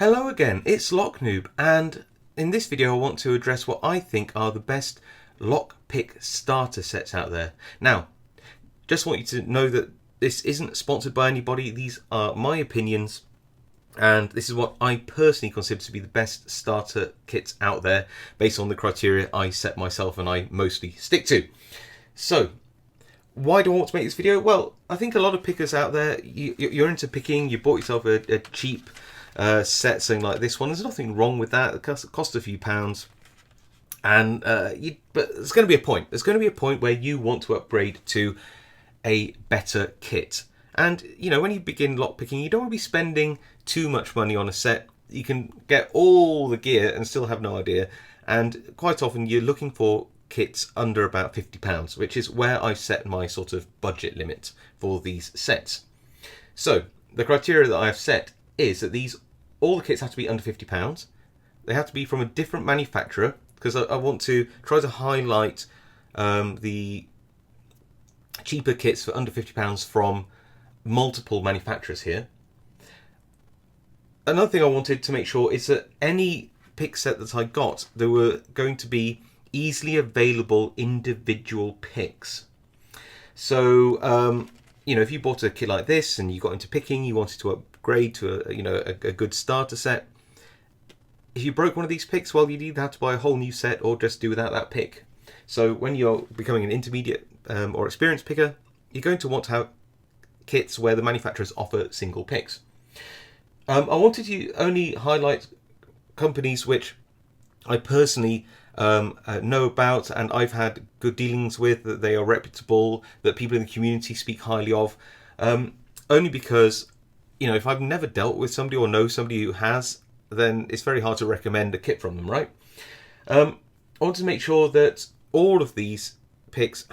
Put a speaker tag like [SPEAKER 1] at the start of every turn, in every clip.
[SPEAKER 1] Hello again, it's LockNoob, and in this video I want to address what I think are the best lockpick starter sets out there. Now, just want you to know that this isn't sponsored by anybody, these are my opinions, and this is what I personally consider to be the best starter kits out there based on the criteria I set myself and I mostly stick to. So, why do I want to make this video? Well, I think a lot of pickers out there, you're into picking, you bought yourself a cheap set, something like this one. There's nothing wrong with that. It costs a few pounds, and but there's going to be a point. There's going to be a point where you want to upgrade to a better kit. And you know, when you begin lockpicking, you don't want to be spending too much money on a set. You can get all the gear and still have no idea. And quite often, you're looking for kits under about £50, which is where I've set my sort of budget limit for these sets. So the criteria that I've set is that all the kits have to be under £50. They have to be from a different manufacturer, because I want to try to highlight the cheaper kits for under £50 from multiple manufacturers here. Another thing I wanted to make sure is that any pick set that I got, there were going to be easily available individual picks. So you know, if you bought a kit like this and you got into picking, you wanted to upgrade to a good starter set. If you broke one of these picks, well, you'd either have to buy a whole new set or just do without that pick. So when you're becoming an intermediate or experienced picker, you're going to want to have kits where the manufacturers offer single picks. I wanted to only highlight companies which I personally know about and I've had good dealings with, that they are reputable, that people in the community speak highly of, only because, you know, if I've never dealt with somebody or know somebody who has, then it's very hard to recommend a kit from them, right? I want to make sure that all of these picks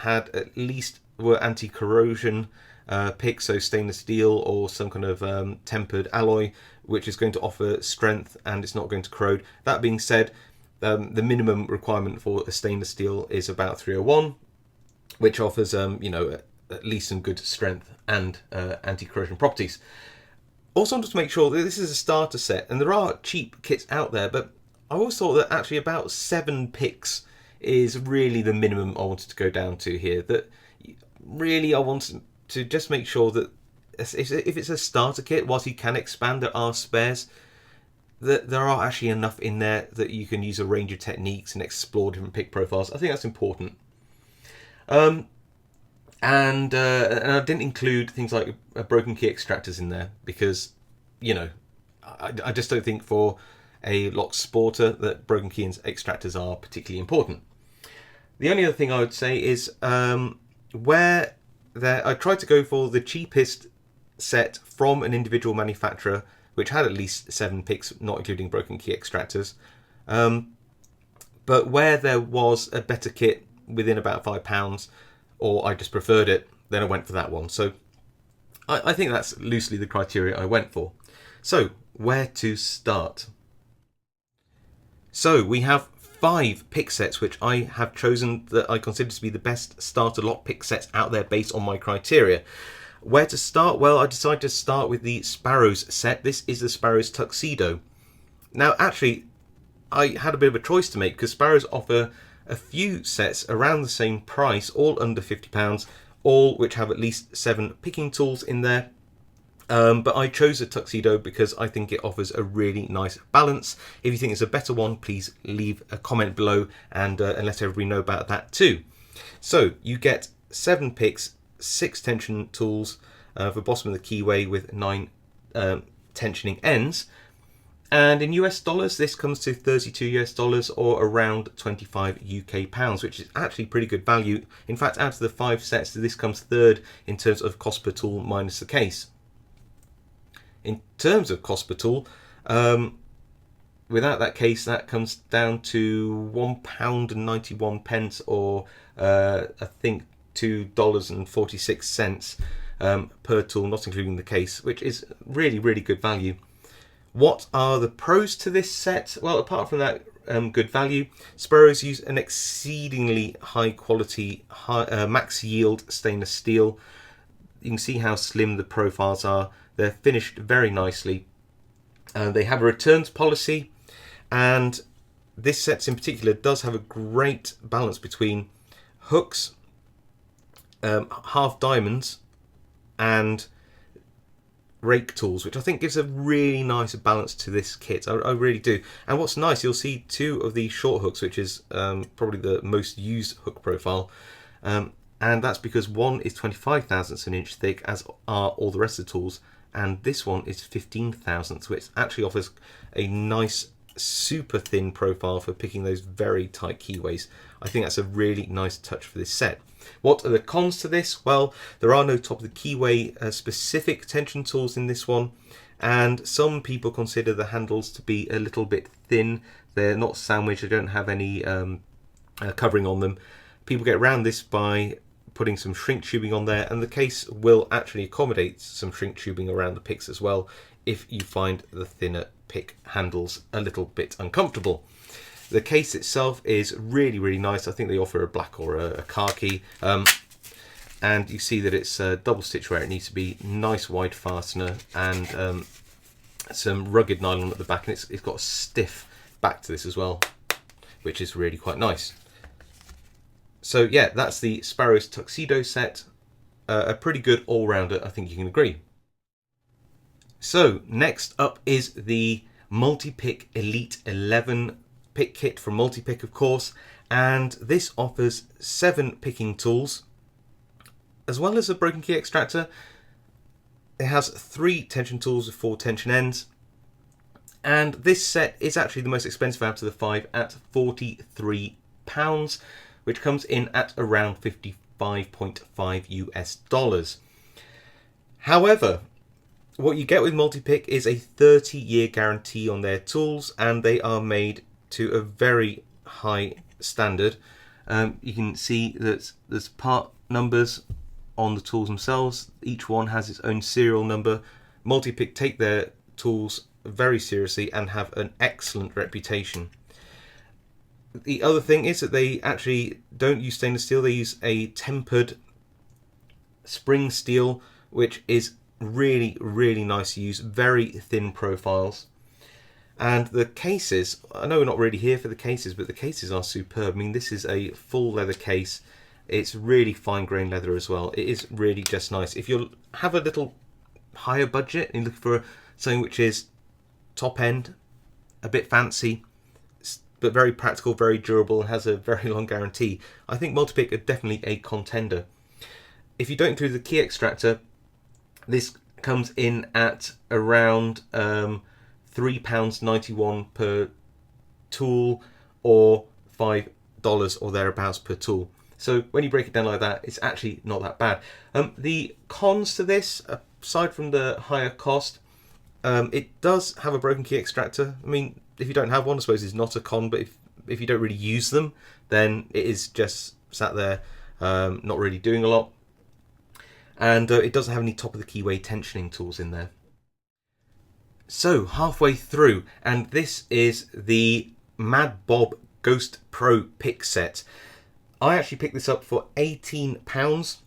[SPEAKER 1] were anti-corrosion picks, so stainless steel or some kind of tempered alloy, which is going to offer strength and it's not going to corrode. That being said, the minimum requirement for a stainless steel is about 301, which offers at least some good strength and anti-corrosion properties. Also wanted to make sure that this is a starter set, and there are cheap kits out there, but I always thought that actually about 7 picks is really the minimum I wanted to go down to here. That really I wanted to just make sure that if it's a starter kit, whilst you can expand, there are spares, that there are actually enough in there that you can use a range of techniques and explore different pick profiles. I think that's important. And I didn't include things like broken key extractors in there because, you know, I just don't think for a lock sporter that broken key extractors are particularly important. The only other thing I would say is I tried to go for the cheapest set from an individual manufacturer, which had at least 7 picks, not including broken key extractors. But where there was a better kit within about £5, or I just preferred it, then I went for that one. So I think that's loosely the criteria I went for. So where to start? So we have 5 pick sets which I have chosen that I consider to be the best starter lock pick sets out there based on my criteria. Where to start? Well, I decided to start with the Sparrows set. This is the Sparrows Tuxedo. Now, actually, I had a bit of a choice to make because Sparrows offer a few sets around the same price, all under £50, all which have at least 7 picking tools in there. But I chose a Tuxedo because I think it offers a really nice balance. If you think it's a better one, please leave a comment below and let everybody know about that too. So you get 7 picks, 6 tension tools for bottom of the keyway with 9 tensioning ends. And in US dollars, this comes to 32 US dollars or around 25 UK pounds, which is actually pretty good value. In fact, out of the 5 sets, this comes third in terms of cost per tool minus the case. In terms of cost per tool, without that case, that comes down to £1.91 or I think $2.46 per tool, not including the case, which is really, really good value. What are the pros to this set? Well, apart from that good value, Sparrows use an exceedingly high quality, max yield stainless steel. You can see how slim the profiles are. They're finished very nicely. They have a returns policy, and this set in particular does have a great balance between hooks, half diamonds, and rake tools, which I think gives a really nice balance to this kit. I really do. And what's nice, you'll see two of the short hooks, which is probably the most used hook profile, and that's because one is 25 thousandths of an inch thick, as are all the rest of the tools, and this one is 15 thousandths, which actually offers a nice super thin profile for picking those very tight keyways. I think that's a really nice touch for this set. What are the cons to this? Well, there are no top of the keyway specific tension tools in this one, and some people consider the handles to be a little bit thin. They're not sandwiched, they don't have any covering on them. People get around this by putting some shrink tubing on there, and the case will actually accommodate some shrink tubing around the picks as well if you find the thinner pick handles a little bit uncomfortable. The case itself is really, really nice. I think they offer a black or a khaki, and you see that it's double stitch where it needs to be, nice wide fastener, and some rugged nylon at the back, and it's got a stiff back to this as well, which is really quite nice. So yeah, that's the Sparrows Tuxedo set. A pretty good all-rounder, I think you can agree. So next up is the Multipick Elite 11 pick kit from Multipick, of course, and this offers 7 picking tools as well as a broken key extractor. It has 3 tension tools with 4 tension ends, and this set is actually the most expensive out of the 5 at £43, which comes in at around 55.5 US dollars. However, what you get with Multipick is a 30-year guarantee on their tools, and they are made to a very high standard. You can see that there's part numbers on the tools themselves. Each one has its own serial number. Multipick take their tools very seriously and have an excellent reputation. The other thing is that they actually don't use stainless steel. They use a tempered spring steel, which is really, really nice to use. Very thin profiles. And the cases, I know we're not really here for the cases, but the cases are superb. I mean, this is a full leather case. It's really fine grained leather as well. It is really just nice. If you have a little higher budget and look for something which is top end, a bit fancy, but very practical, very durable, and has a very long guarantee, I think Multipick are definitely a contender. If you don't include the key extractor, this comes in at around £3.91 per tool, or $5 or thereabouts per tool. So when you break it down like that, it's actually not that bad. The cons to this, aside from the higher cost, it does have a broken key extractor. I mean, if you don't have one, I suppose it's not a con, but if you don't really use them, then it is just sat there, not really doing a lot. And it doesn't have any top of the keyway tensioning tools in there. So halfway through, and this is the Mad Bob Ghost Pro pick set. I actually picked this up for £18,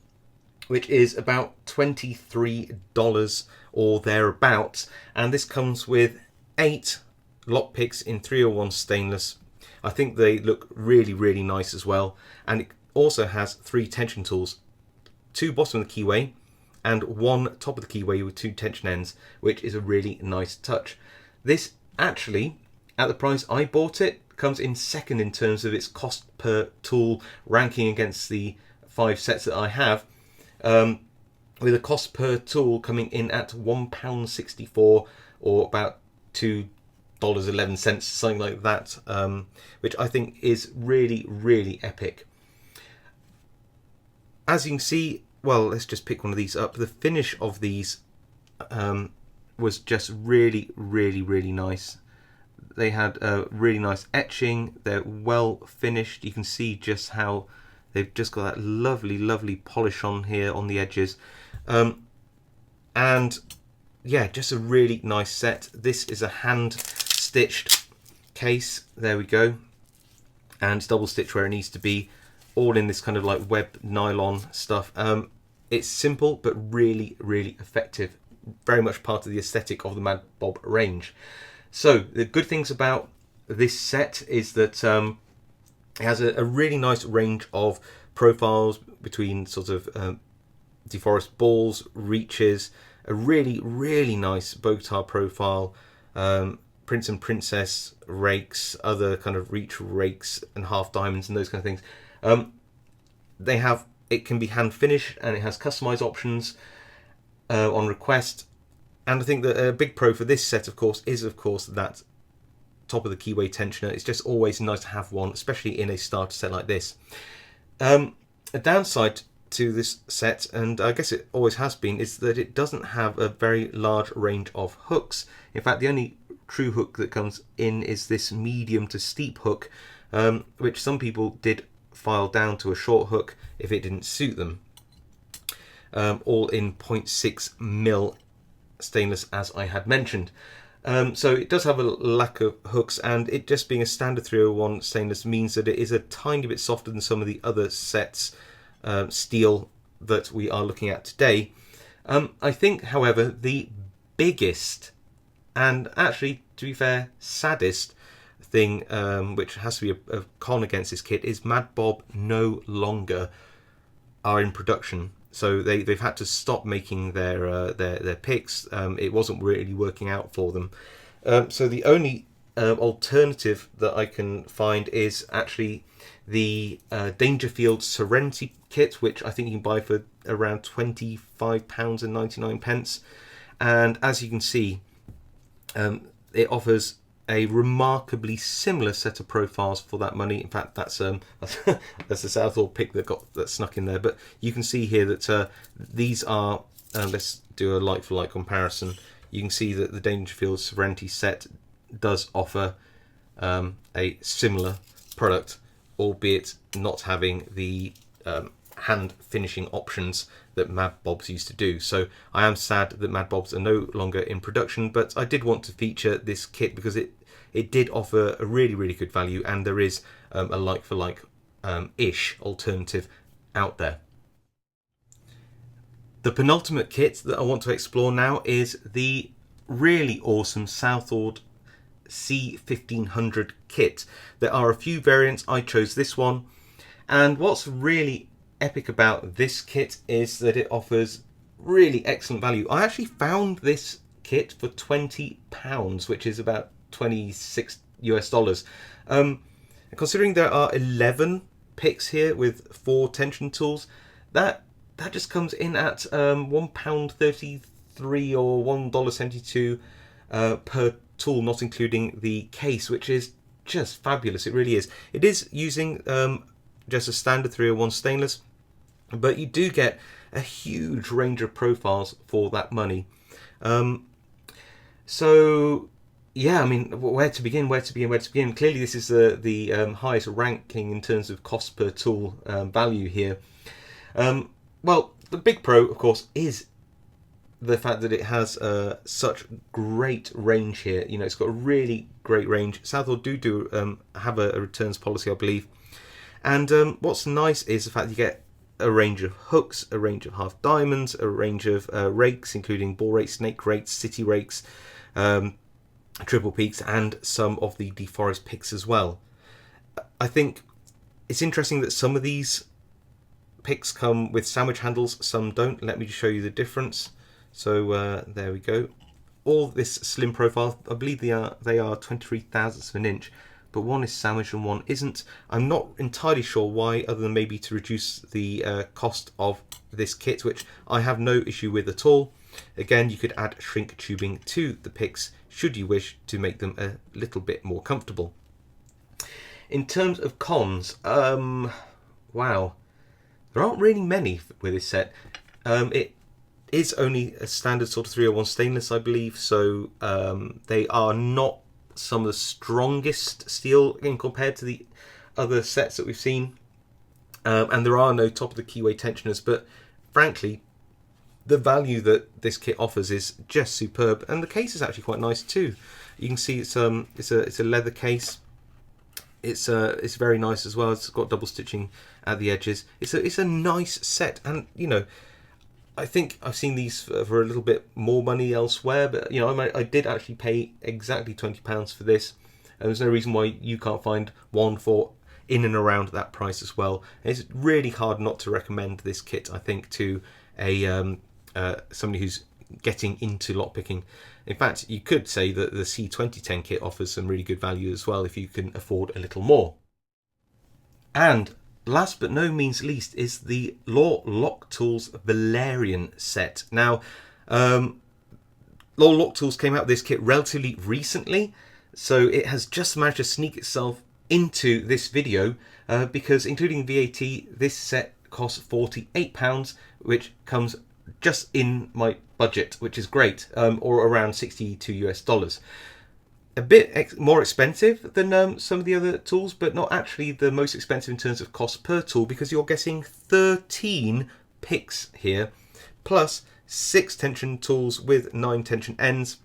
[SPEAKER 1] which is about $23 or thereabouts, and this comes with 8 lock picks in 301 stainless. I think they look really, really nice as well, and it also has 3 tension tools, 2 bottom of the keyway and 1 top of the keyway with 2 tension ends, which is a really nice touch. This actually, at the price I bought it, comes in second in terms of its cost per tool ranking against the 5 sets that I have, with a cost per tool coming in at £1.64 or about $2.11, something like that, which I think is really, really epic. As you can see, well, let's just pick one of these up. The finish of these was just really, really, really nice. They had a really nice etching. They're well finished. You can see just how they've just got that lovely, lovely polish on here on the edges. And yeah, just a really nice set. This is a hand stitched case. There we go. And it's double stitched where it needs to be. All in this kind of like web nylon stuff. It's simple but really, really effective. very much part of the aesthetic of the Mad Bob range. So the good things about this set is that it has a really nice range of profiles between sort of deforest balls, reaches, a really nice bow tie profile, prince and princess rakes, other kind of reach rakes and half diamonds and those kind of things. It can be hand finished, and it has customized options on request. And I think that a big pro for this set, of course, is that top of the keyway tensioner. It's just always nice to have one, especially in a starter set like this. A downside to this set, and I guess it always has been, is that it doesn't have a very large range of hooks. In fact, the only true hook that comes in is this medium to steep hook, which some people did file down to a short hook if it didn't suit them. All in 0.6mm stainless, as I had mentioned. So it does have a lack of hooks, and it just being a standard 301 stainless means that it is a tiny bit softer than some of the other sets steel that we are looking at today. I think, however, the biggest and actually, to be fair, saddest thing which has to be a con against this kit is Mad Bob no longer are in production. So they've had to stop making their picks. It wasn't really working out for them. So the only alternative that I can find is actually the Dangerfield Serenity kit, which I think you can buy for around £25.99. And as you can see, it offers a remarkably similar set of profiles for that money. In fact, that's that's the Southord pick that snuck in there. But you can see here that these are, let's do a like-for-like comparison. You can see that the Dangerfield Serenity set does offer a similar product, albeit not having the hand finishing options that Mad Bobs used to do. So I am sad that Mad Bobs are no longer in production, but I did want to feature this kit because it did offer a really good value, and there is a like-for-like ish alternative out there. The penultimate kit that I want to explore now is the really awesome Southord C1500 kit. There are a few variants. I chose this one, and what's really epic about this kit is that it offers really excellent value. I actually found this kit for £20, which is about $26 US. Considering there are 11 picks here with 4 tension tools, that just comes in at £1.33 or $1.72 per tool, not including the case, which is just fabulous. It really is. It is using just a standard 301 stainless, but you do get a huge range of profiles for that money. So yeah, I mean, where to begin? Clearly this is the highest ranking in terms of cost per tool value here. Well, the big pro, of course, is the fact that it has such great range here. You know, it's got a really great range. Southord do have a returns policy, I believe. And what's nice is the fact that you get a range of hooks, a range of half diamonds, a range of rakes, including ball rakes, snake rakes, city rakes, triple peaks, and some of the deforest picks as well. I think it's interesting that some of these picks come with sandwich handles, some don't. Let me just show you the difference. So there we go. All this slim profile, I believe they are 23 thousandths of an inch, but one is sandwiched and one isn't. I'm not entirely sure why, other than maybe to reduce the cost of this kit, which I have no issue with at all. Again, you could add shrink tubing to the picks should you wish to make them a little bit more comfortable. In terms of cons, wow, there aren't really many with this set. It is only a standard sort of 301 stainless, I believe, so they are not some of the strongest steel in compared to the other sets that we've seen, and there are no top of the keyway tensioners, but frankly the value that this kit offers is just superb, and the case is actually quite nice too. You can see it's a leather case. It's very nice as well. It's got double stitching at the edges. It's a nice set, and you know, I think I've seen these for a little bit more money elsewhere, but you know, I did actually pay exactly £20 for this, and there's no reason why you can't find one for in and around that price as well. And it's really hard not to recommend this kit, I think, to a somebody who's getting into lockpicking. In fact, you could say that the C2010 kit offers some really good value as well if you can afford a little more. And last but no means least is the Law Lock Tools Valerian set. Now, Law Lock Tools came out with this kit relatively recently, so it has just managed to sneak itself into this video because, including VAT, this set costs £48, which comes just in my budget, which is great, or around $62 US. A bit more expensive than some of the other tools, but not actually the most expensive in terms of cost per tool, because you're getting 13 picks here, plus 6 tension tools with 9 tension ends,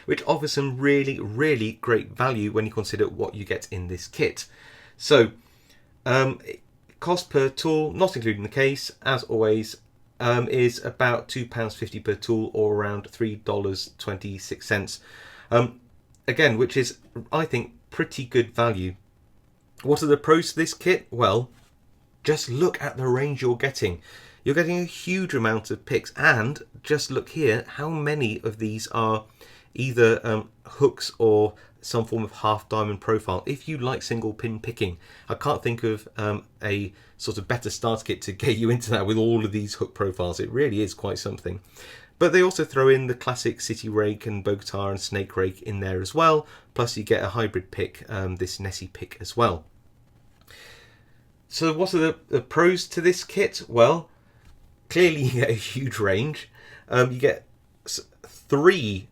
[SPEAKER 1] which offers some really great value when you consider what you get in this kit. So, cost per tool, not including the case, as always, is about £2.50 per tool, or around $3.26. Again, which is, I think, pretty good value. What are the pros to this kit? Well, just look at the range you're getting. You're getting a huge amount of picks, and just look here, how many of these are either hooks or some form of half diamond profile. If you like single pin picking, I can't think of a sort of better starter kit to get you into that with all of these hook profiles. It really is quite something. But they also throw in the classic city rake and bow guitar and snake rake in there as well. Plus you get a hybrid pick, this Nessie pick as well. So what are the pros to this kit? Well, clearly you get a huge range. You get 3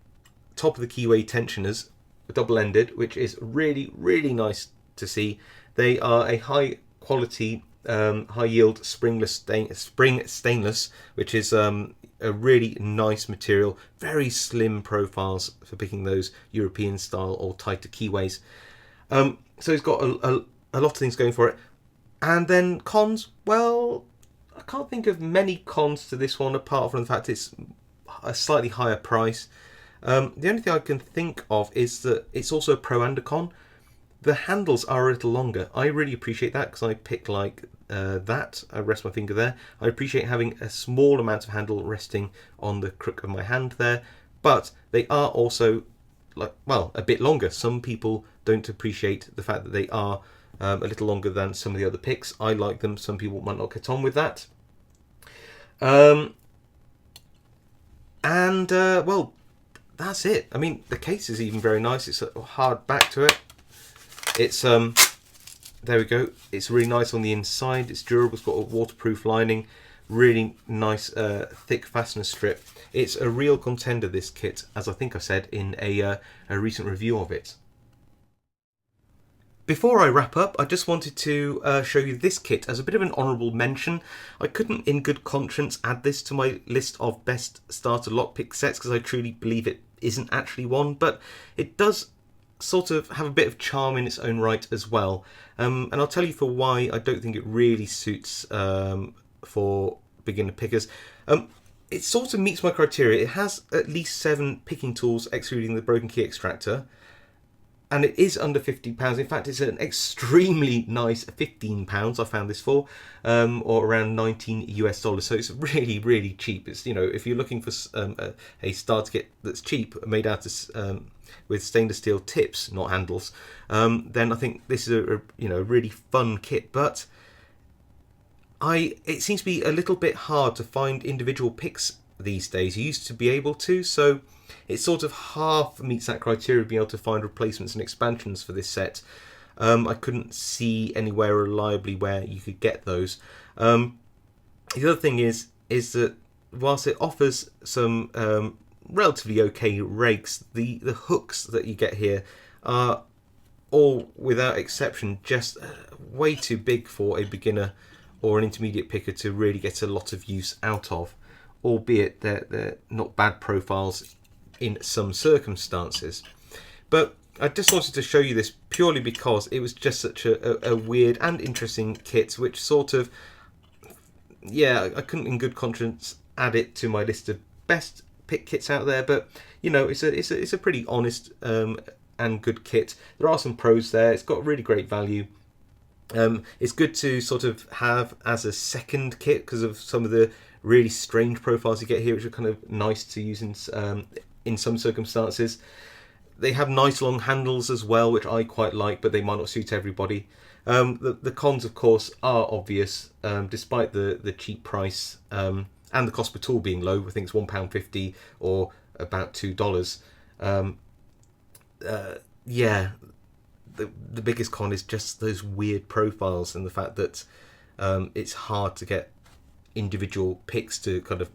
[SPEAKER 1] top of the keyway tensioners, double-ended, which is really nice to see. They are a high quality, high yield spring stainless, which is a really nice material. Very slim profiles for picking those European style or tighter keyways. So it's got a lot of things going for it. And then cons, well, I can't think of many cons to this one apart from the fact it's a slightly higher price. The only thing I can think of is that it's also a pro and a con. The handles are a little longer. I really appreciate that because I pick like that. I rest my finger there. I appreciate having a small amount of handle resting on the crook of my hand there, but they are also, like, well, a bit longer. Some people don't appreciate the fact that they are a little longer than some of the other picks. I like them. Some people might not get on with that. Well, that's it. I mean, the case is even very nice. It's a hard back to it. It's there we go. It's really nice on the inside. It's durable. It's got a waterproof lining. Really nice thick fastener strip. It's a real contender, this kit, as I think I said in a recent review of it. Before I wrap up, I just wanted to show you this kit as a bit of an honourable mention. I couldn't in good conscience add this to my list of best starter lockpick sets because I truly believe it isn't actually one, but it does sort of have a bit of charm in its own right as well. And I'll tell you for why I don't think it really suits for beginner pickers. It sort of meets my criteria. It has at least 7 picking tools excluding the broken key extractor. And it is under £50. In fact, it's an extremely nice £15 I found this for, or around $19 US. So it's really cheap. It's, you know, if you're looking for a starter kit that's cheap, made out of with stainless steel tips, not handles, then I think this is a really fun kit. But it seems to be a little bit hard to find individual picks these days. You used to be able to, so it sort of half meets that criteria of being able to find replacements and expansions for this set. I couldn't see anywhere reliably where you could get those. The other thing is that whilst it offers some relatively okay rakes, the hooks that you get here are all, without exception, just way too big for a beginner or an intermediate picker to really get a lot of use out of, albeit they're not bad profiles in some circumstances. But I just wanted to show you this purely because it was just such a weird and interesting kit, which sort of, yeah, I couldn't in good conscience add it to my list of best pick kits out there, but you know, it's a pretty honest and good kit. There are some pros there. It's got really great value. It's good to sort of have as a second kit because of some of the really strange profiles you get here, which are kind of nice to use in some circumstances. They have nice long handles as well, which I quite like, but they might not suit everybody. The cons, of course, are obvious, despite the cheap price and the cost per tool being low. I think it's £1.50 or about $2. Yeah, the biggest con is just those weird profiles and the fact that it's hard to get individual picks to kind of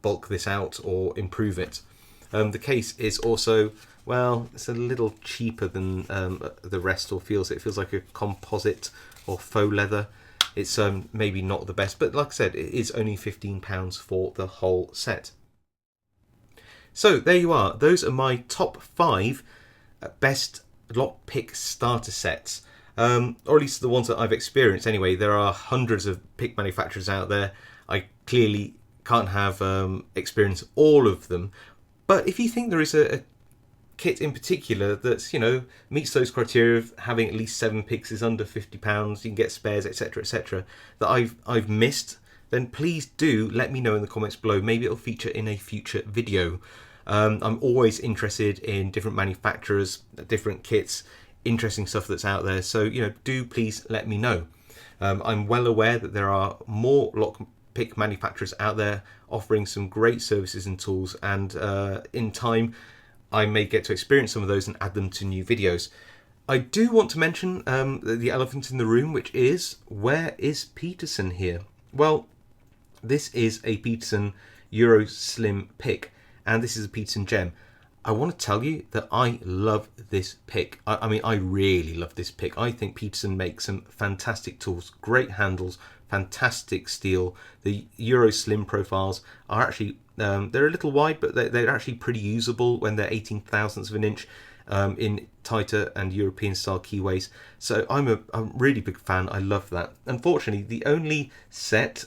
[SPEAKER 1] bulk this out or improve it. The case is also, well, it's a little cheaper than the rest, or it feels like a composite or faux leather. It's maybe not the best, but like I said, it is only £15 for the whole set. So there you are. Those are my top 5 best lockpick starter sets, or at least the ones that I've experienced anyway. There are hundreds of pick manufacturers out there. I clearly can't have experienced all of them, but if you think there is a kit in particular that's, you know, meets those criteria of having at least 7 picks, is under £50, you can get spares, etc, etc, that I've missed, then please do let me know in the comments below. Maybe it'll feature in a future video. I'm always interested in different manufacturers, different kits, interesting stuff that's out there. So, you know, do please let me know. I'm well aware that there are more lockpick manufacturers out there offering some great services and tools, and in time I may get to experience some of those and add them to new videos. I do want to mention the elephant in the room, which is, where is Peterson here? Well, this is a Peterson Euro Slim pick, and this is a Peterson gem. I want to tell you that I love this pick. I mean, I really love this pick. I think Peterson makes some fantastic tools, great handles, fantastic steel. The Euro Slim profiles are actually, they're a little wide, but they're actually pretty usable when they're 18 thousandths of an inch in tighter and European style keyways. So I'm a really big fan. I love that. Unfortunately, the only set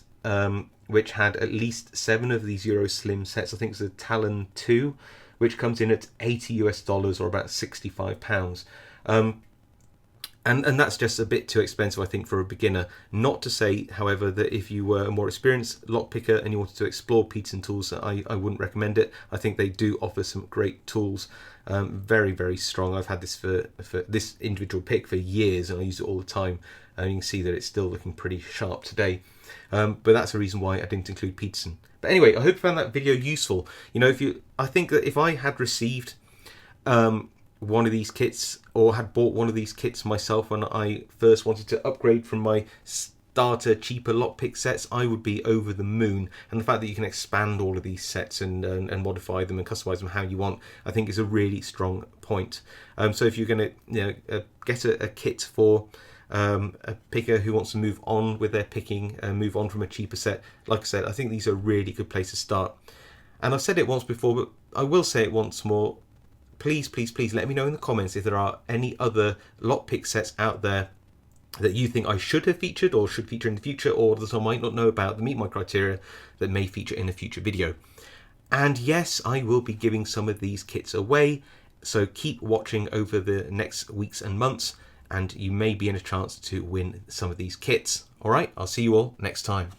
[SPEAKER 1] which had at least 7 of these Euro Slim sets, I think it's the Talon 2, which comes in at $80 or about £65. And that's just a bit too expensive, I think, for a beginner. Not to say, however, that if you were a more experienced lockpicker and you wanted to explore Peterson tools, I wouldn't recommend it. I think they do offer some great tools. Very, very strong. I've had this for this individual pick for years, and I use it all the time. And you can see that it's still looking pretty sharp today. But that's the reason why I didn't include Peterson. But anyway, I hope you found that video useful. You know, I think that if I had received one of these kits, or had bought one of these kits myself when I first wanted to upgrade from my starter cheaper lockpick sets, I would be over the moon. And the fact that you can expand all of these sets and modify them and customize them how you want, I think is a really strong point. So if you're going to get a kit for a picker who wants to move on with their picking and move on from a cheaper set, like I said, I think these are a really good place to start. And I've said it once before, but I will say it once more. Please, please, please let me know in the comments if there are any other lockpick sets out there that you think I should have featured or should feature in the future, or that I might not know about that meet my criteria that may feature in a future video. And yes, I will be giving some of these kits away, so keep watching over the next weeks and months, and you may be in a chance to win some of these kits. Alright, I'll see you all next time.